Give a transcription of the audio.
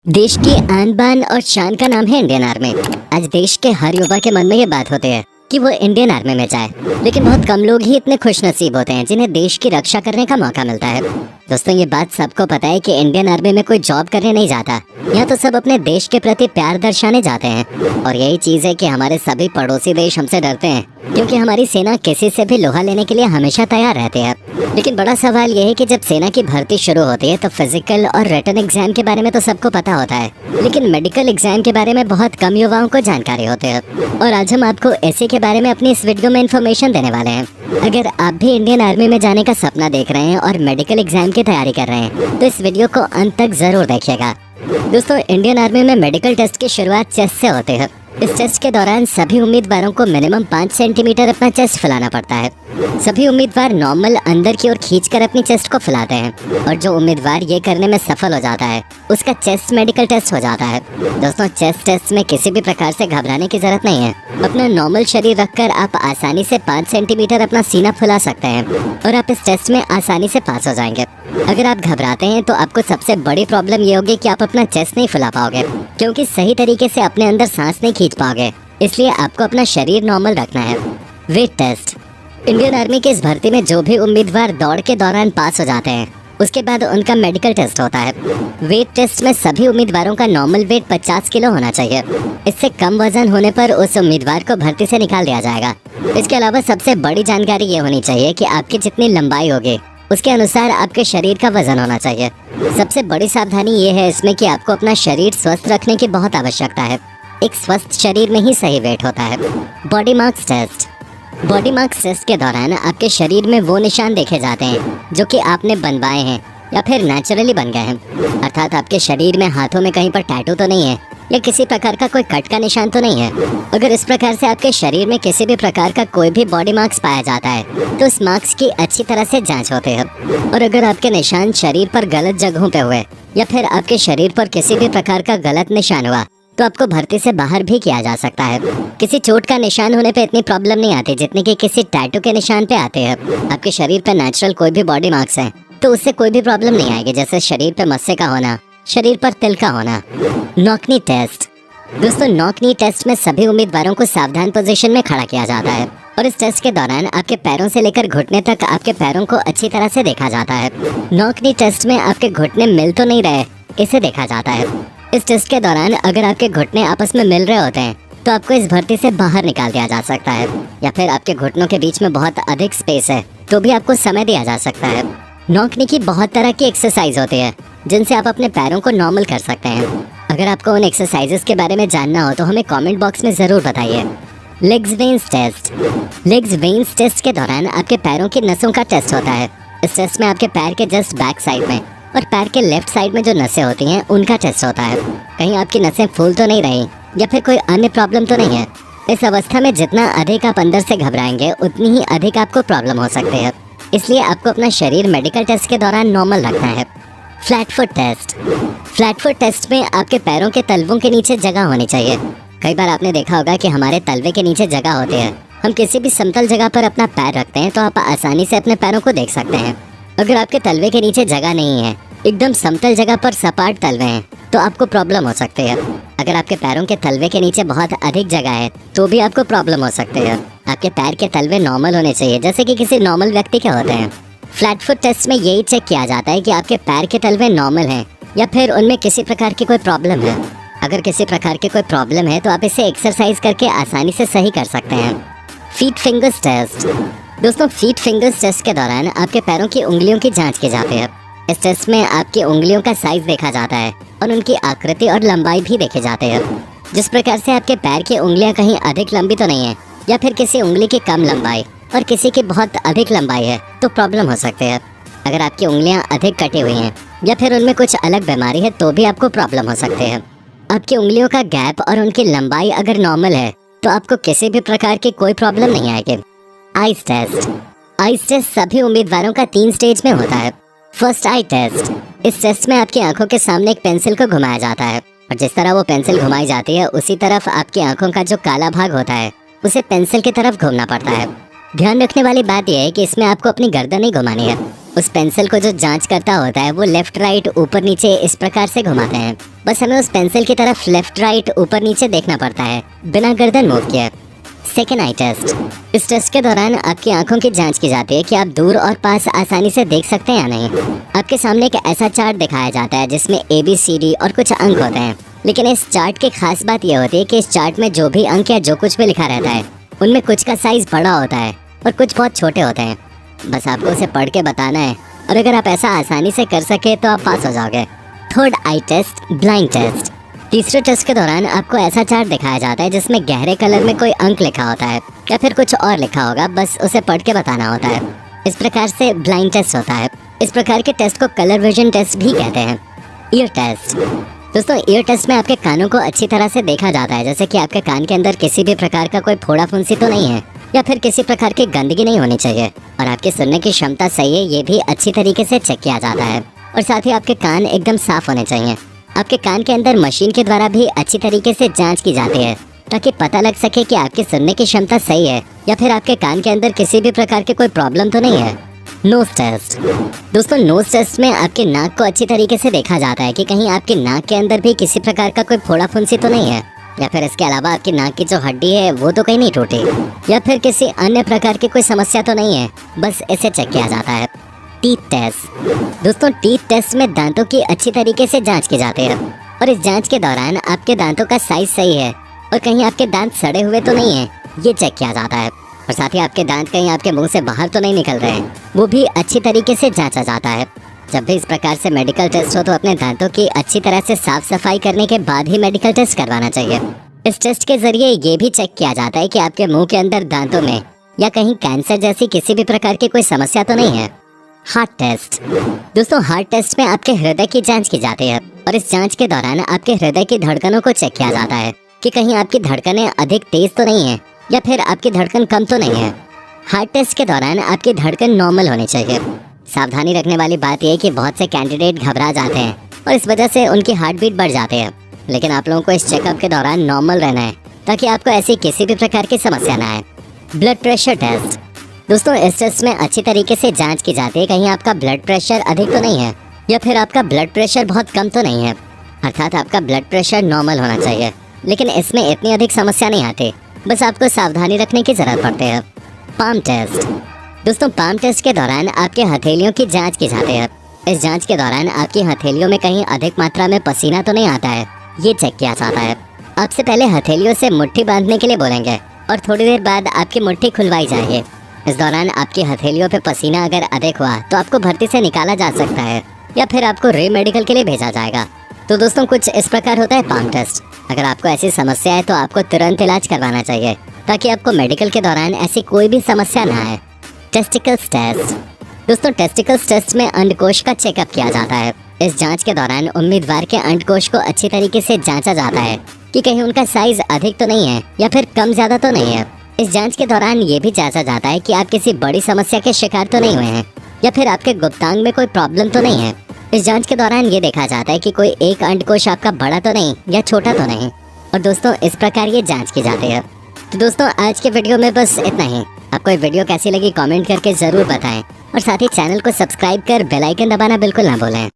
देश की आन बान और शान का नाम है इंडियन आर्मी। आज देश के हर युवा के मन में ये बात होती है कि वो इंडियन आर्मी में जाए, लेकिन बहुत कम लोग ही इतने खुश नसीब होते हैं जिन्हें देश की रक्षा करने का मौका मिलता है। दोस्तों, ये बात सबको पता है कि इंडियन आर्मी में कोई जॉब करने नहीं जाता, यहाँ तो सब अपने देश के प्रति प्यार दर्शाने जाते हैं। और यही चीज है कि हमारे सभी पड़ोसी देश हमसे डरते हैं, क्योंकि हमारी सेना किसी से भी लोहा लेने के लिए हमेशा तैयार रहती है। लेकिन बड़ा सवाल यह है कि जब सेना की भर्ती शुरू होती है तो फिजिकल और रिटन एग्जाम के बारे में तो सबको पता होता है, लेकिन मेडिकल एग्जाम के बारे में बहुत कम युवाओं को जानकारी होती है। और आज हम आपको ऐसे के बारे में अपनी इस वीडियो में इन्फॉर्मेशन देने वाले हैं। अगर आप भी इंडियन आर्मी में जाने का सपना देख रहे हैं और मेडिकल एग्जाम की तैयारी कर रहे हैं तो इस वीडियो को अंत तक जरूर देखिएगा। दोस्तों, इंडियन आर्मी में मेडिकल टेस्ट की शुरुआत चेस्ट से होती है। इस टेस्ट के दौरान सभी उम्मीदवारों को मिनिमम 5 सेंटीमीटर अपना चेस्ट फैलाना पड़ता है। सभी उम्मीदवार नॉर्मल अंदर की ओर खींचकर अपनी चेस्ट को फैलाते हैं, और जो उम्मीदवार ये करने में सफल हो जाता है उसका चेस्ट मेडिकल टेस्ट हो जाता है। दोस्तों, चेस्ट टेस्ट में किसी भी प्रकार से घबराने की जरूरत नहीं है। अपना नॉर्मल शरीर रखकर आप आसानी से 5 सेंटीमीटर अपना सीना फुला सकते हैं और आप इस टेस्ट में आसानी से पास हो जाएंगे। अगर आप घबराते हैं तो आपको सबसे बड़ी प्रॉब्लम ये होगी कि आप अपना चेस्ट नहीं फुला पाओगे, क्योंकि सही तरीके से अपने अंदर सांस नहीं खींच पाओगे। इसलिए आपको अपना शरीर नॉर्मल रखना है। Weight test. इंडियन आर्मी की इस भर्ती में जो भी उम्मीदवार दौड़ के दौरान पास हो जाते हैं उसके बाद उनका मेडिकल टेस्ट होता है। वेट टेस्ट में सभी उम्मीदवारों का नॉर्मल वेट 50 किलो होना चाहिए। इससे कम वजन होने पर उस उम्मीदवार को भर्ती से निकाल दिया जाएगा। इसके अलावा सबसे बड़ी जानकारी ये होनी चाहिए कि आपकी जितनी लंबाई होगी उसके अनुसार आपके शरीर का वजन होना चाहिए। सबसे बड़ी सावधानी ये है इसमें कि आपको अपना शरीर स्वस्थ रखने की बहुत आवश्यकता है। एक स्वस्थ शरीर में ही सही वेट होता है। Body marks test. Body marks test के दौरान आपके शरीर में वो निशान देखे जाते हैं जो कि आपने बनवाए हैं या फिर नेचुरली बन गए हैं। अर्थात आपके शरीर में हाथों में कहीं पर टैटू तो नहीं है या किसी प्रकार का कोई कट का निशान तो नहीं है। अगर इस प्रकार से आपके शरीर में किसी भी प्रकार का कोई भी बॉडी मार्क्स पाया जाता है तो उस मार्क्स की अच्छी तरह से जांच होती है। और अगर आपके निशान शरीर पर गलत जगहों पे हुए या फिर आपके शरीर पर किसी भी प्रकार का गलत निशान हुआ तो आपको भर्ती से बाहर भी किया जा सकता है। किसी चोट का निशान होने पे इतनी प्रॉब्लम नहीं आती जितनी कि किसी टैटू के निशान पे आते हैं। आपके शरीर पे नेचुरल कोई भी बॉडी मार्क्स है तो उससे कोई भी प्रॉब्लम नहीं आएगी, जैसे शरीर पे मस्से का होना, शरीर पर तिल का होना। नॉक-नी टेस्ट। दोस्तों, नॉक-नी टेस्ट में सभी उम्मीदवारों को सावधान पोजीशन में खड़ा किया जाता है और इस टेस्ट के दौरान आपके पैरों से लेकर घुटने तक आपके पैरों को अच्छी तरह से देखा जाता है। नॉक-नी टेस्ट में आपके घुटने मिल तो नहीं रहे, इसे देखा जाता है। इस टेस्ट के दौरान अगर आपके घुटने आपस में मिल रहे होते हैं तो आपको इस भर्ती से बाहर निकाल दिया जा सकता है, या फिर आपके घुटनों के बीच में बहुत अधिक स्पेस है तो भी आपको समय दिया जा सकता है। नॉक-नी की बहुत तरह की एक्सरसाइज होती है जिनसे आप अपने पैरों को नॉर्मल कर सकते हैं। अगर आपको उन एक्सरसाइजेस के बारे में जानना हो तो हमें कमेंट बॉक्स में ज़रूर बताइए। Legs veins test. Legs veins test के दौरान आपके पैरों की नसों का टेस्ट होता है। इस टेस्ट में आपके पैर के जस्ट बैक साइड में और पैर के लेफ्ट साइड में जो नसें होती हैं उनका टेस्ट होता है। कहीं आपकी नसें फूल तो नहीं रही या फिर कोई अन्य प्रॉब्लम तो नहीं है। इस अवस्था में जितना अधिक आप अंदर से घबराएंगे उतनी ही अधिक आपको प्रॉब्लम हो सकती है। इसलिए आपको अपना शरीर मेडिकल टेस्ट के दौरान नॉर्मल रखना है। Flat foot test. Flat foot test में आपके पैरों के तलवों के नीचे जगह होनी चाहिए। कई बार आपने देखा होगा कि हमारे तलवे के नीचे जगह होती है। हम किसी भी समतल जगह पर अपना पैर रखते हैं तो आप आसानी से अपने पैरों को देख सकते हैं। अगर आपके तलवे के नीचे जगह नहीं है, एकदम समतल जगह पर सपाट तलवे हैं, तो आपको प्रॉब्लम हो सकती है। अगर आपके पैरों के तलवे के नीचे बहुत अधिक जगह है तो भी आपको प्रॉब्लम हो सकती है। आपके पैर के तलवे नॉर्मल होने चाहिए, जैसे कि किसी नॉर्मल व्यक्ति के होते हैं। फ्लैट फुट टेस्ट में यही चेक किया जाता है कि आपके पैर के तलवे नॉर्मल हैं या फिर उनमें किसी प्रकार की कोई प्रॉब्लम है। अगर किसी प्रकार की कोई प्रॉब्लम है तो आप इसे एक्सरसाइज करके आसानी से सही कर सकते हैं। Feet fingers test. दोस्तों, फीट फिंगर्स टेस्ट के दौरान आपके पैरों की उंगलियों की जांच की जाती है। इस टेस्ट में आपकी उंगलियों का साइज देखा जाता है और उनकी आकृति और लंबाई भी देखे जाते हैं। जिस प्रकार से आपके पैर की उंगलियां कहीं अधिक लंबी तो नहीं है या फिर किसी उंगली की कम लंबाई और किसी की बहुत अधिक लंबाई है तो प्रॉब्लम हो सकती है। अगर आपकी उंगलियां अधिक कटी हुई हैं या फिर उनमें कुछ अलग बीमारी है तो भी आपको प्रॉब्लम हो सकती है। आपकी उंगलियों का गैप और उनकी लंबाई अगर नॉर्मल है तो आपको किसी भी प्रकार की कोई प्रॉब्लम नहीं आएगी। Eyes test. आइज टेस्ट सभी उम्मीदवारों का 3 स्टेज में होता है। First eye test. इस टेस्ट में आपकी आंखों के सामने एक पेंसिल को घुमाया जाता है और जिस तरह वो पेंसिल घुमाई जाती है उसी तरफ आपकी आंखों का जो काला भाग होता है उसे पेंसिल की तरफ घूमना पड़ता है। ध्यान रखने वाली बात यह है कि इसमें आपको अपनी गर्दन नहीं घुमानी है, उस पेंसिल को जो जांच करता होता है वो लेफ्ट राइट ऊपर नीचे इस प्रकार से घुमाते हैं। बस हमें उस पेंसिल की तरफ लेफ्ट राइट ऊपर नीचे देखना पड़ता है बिना गर्दन मूव किए। Second eye test. इस टेस्ट के दौरान आपकी आंखों की जांच की जाती है कि आप दूर और पास आसानी से देख सकते हैं या नहीं। आपके सामने एक ऐसा चार्ट दिखाया जाता है जिसमें ABCD और कुछ अंक होते हैं, लेकिन इस चार्ट की खास बात यह होती है कि इस चार्ट में जो भी अंक या जो कुछ भी लिखा रहता है उनमें कुछ का साइज बड़ा होता है और कुछ बहुत छोटे होते हैं। बस आपको उसे पढ़ के बताना है, और अगर आप ऐसा आसानी से कर सके तो आप पास हो जाओगे। थर्ड आई टेस्ट, ब्लाइंड टेस्ट। तीसरे टेस्ट के दौरान आपको ऐसा चार्ट दिखाया जाता है जिसमें गहरे कलर में कोई अंक लिखा होता है या फिर कुछ और लिखा होगा, बस उसे पढ़ के बताना होता है। इस प्रकार से ब्लाइंड टेस्ट होता है। इस प्रकार के टेस्ट को कलर विजन टेस्ट भी कहते हैं। Ear test. दोस्तों, ईयर टेस्ट में आपके कानों को अच्छी तरह से देखा जाता है, जैसे कि आपके कान के अंदर किसी भी प्रकार का कोई फोड़ा फुंसी तो नहीं है या फिर किसी प्रकार की गंदगी नहीं होनी चाहिए, और आपकी सुनने की क्षमता सही है ये भी अच्छी तरीके से चेक किया जाता है। और साथ ही आपके कान एकदम साफ होने चाहिए। आपके कान के अंदर मशीन के द्वारा भी अच्छी तरीके से जांच की जाती है ताकि पता लग सके कि आपकी सुनने की क्षमता सही है या फिर आपके कान के अंदर किसी भी प्रकार के कोई प्रॉब्लम तो नहीं है। Nose test. दोस्तों, नोज टेस्ट में आपके नाक को अच्छी तरीके से देखा जाता है कि कहीं आपकी नाक के अंदर भी किसी प्रकार का कोई फोड़ा फुंसी तो नहीं है, या फिर इसके अलावा आपकी नाक की जो हड्डी है वो तो कहीं नहीं टूटी, या फिर किसी अन्य प्रकार की कोई समस्या तो नहीं है। बस इसे चेक किया जाता है। Teeth test. दोस्तों, टीथ टेस्ट में दांतों की अच्छी तरीके से जांच की जाती है, और इस जांच के दौरान आपके दांतों का साइज सही है और कहीं आपके दांत सड़े हुए तो नहीं है, ये चेक किया जाता है। और साथ ही आपके दांत कहीं आपके मुंह से बाहर तो नहीं निकल रहे हैं, वो भी अच्छी तरीके से जांचा जाता है। जब भी इस प्रकार से मेडिकल टेस्ट हो तो अपने दांतों की अच्छी तरह से साफ सफाई करने के बाद ही मेडिकल टेस्ट करवाना चाहिए। इस टेस्ट के जरिए ये भी चेक किया जाता है कि आपके मुंह के अंदर दांतों में या कहीं कैंसर जैसी किसी भी प्रकार की कोई समस्या तो नहीं है। Heart test. दोस्तों, हार्ट टेस्ट में आपके हृदय की जांच की जाती है, और इस जांच के दौरान आपके हृदय की धड़कनों को चेक किया जाता है कि कहीं आपकी धड़कनें अधिक तेज तो नहीं है या फिर आपकी धड़कन कम तो नहीं है। हार्ट टेस्ट के दौरान आपकी धड़कन नॉर्मल होनी चाहिए। सावधानी रखने वाली बात यह है कि बहुत से कैंडिडेट घबरा जाते हैं और इस वजह से उनकी हार्ट बीट बढ़ जाती है, लेकिन आप लोगों को इस चेकअप के दौरान नॉर्मल रहना है ताकि आपको ऐसी किसी भी प्रकार की समस्या ना आए। Blood pressure test. दोस्तों, इस टेस्ट में अच्छी तरीके से जांच की जाती है कहीं आपका ब्लड प्रेशर अधिक तो नहीं है या फिर आपका ब्लड प्रेशर बहुत कम तो नहीं है, अर्थात आपका ब्लड प्रेशर नॉर्मल होना चाहिए। लेकिन इसमें इतनी अधिक समस्या नहीं आती, बस आपको सावधानी रखने की जरूरत पड़ती है। Palm test. दोस्तों, पाम टेस्ट के दौरान आपके हथेलियों की जांच की जाती है। इस जांच के दौरान आपकी हथेलियों में कहीं अधिक मात्रा में पसीना तो नहीं आता है, ये चेक किया जाता है। आपसे पहले हथेलियों से मुट्ठी बांधने के लिए बोलेंगे और थोड़ी देर बाद आपकी मुट्ठी खुलवाई जाएगी। इस दौरान आपकी हथेलियों पे पसीना अगर अधिक हुआ तो आपको भर्ती से निकाला जा सकता है या फिर आपको रे मेडिकल के लिए भेजा जाएगा। तो दोस्तों, कुछ इस प्रकार होता है पाम टेस्ट। अगर आपको ऐसी समस्या है तो आपको तुरंत इलाज करवाना चाहिए ताकि आपको मेडिकल के दौरान ऐसी कोई भी समस्या ना आए। Testicles test. दोस्तों, टेस्टिकल्स टेस्ट में अंडकोश का चेकअप किया जाता है। इस जांच के दौरान उम्मीदवार के अंडकोश को अच्छी तरीके से जांचा जाता है कि कहीं उनका साइज अधिक तो नहीं है या फिर कम ज्यादा तो नहीं है। इस जांच के दौरान ये भी जांचा जाता है कि आप किसी बड़ी समस्या के शिकार तो नहीं हुए हैं या फिर आपके गुप्तांग में कोई प्रॉब्लम तो नहीं है। इस जांच के दौरान ये देखा जाता है कि कोई एक अंडकोश आपका बड़ा तो नहीं या छोटा तो नहीं। और दोस्तों, इस प्रकार ये जांच की जाती है। तो दोस्तों, आज के वीडियो में बस इतना ही। आपको ये वीडियो कैसी लगी कमेंट करके जरूर बताएं, और साथ ही चैनल को सब्सक्राइब कर बेल आइकन दबाना बिल्कुल ना भूलें।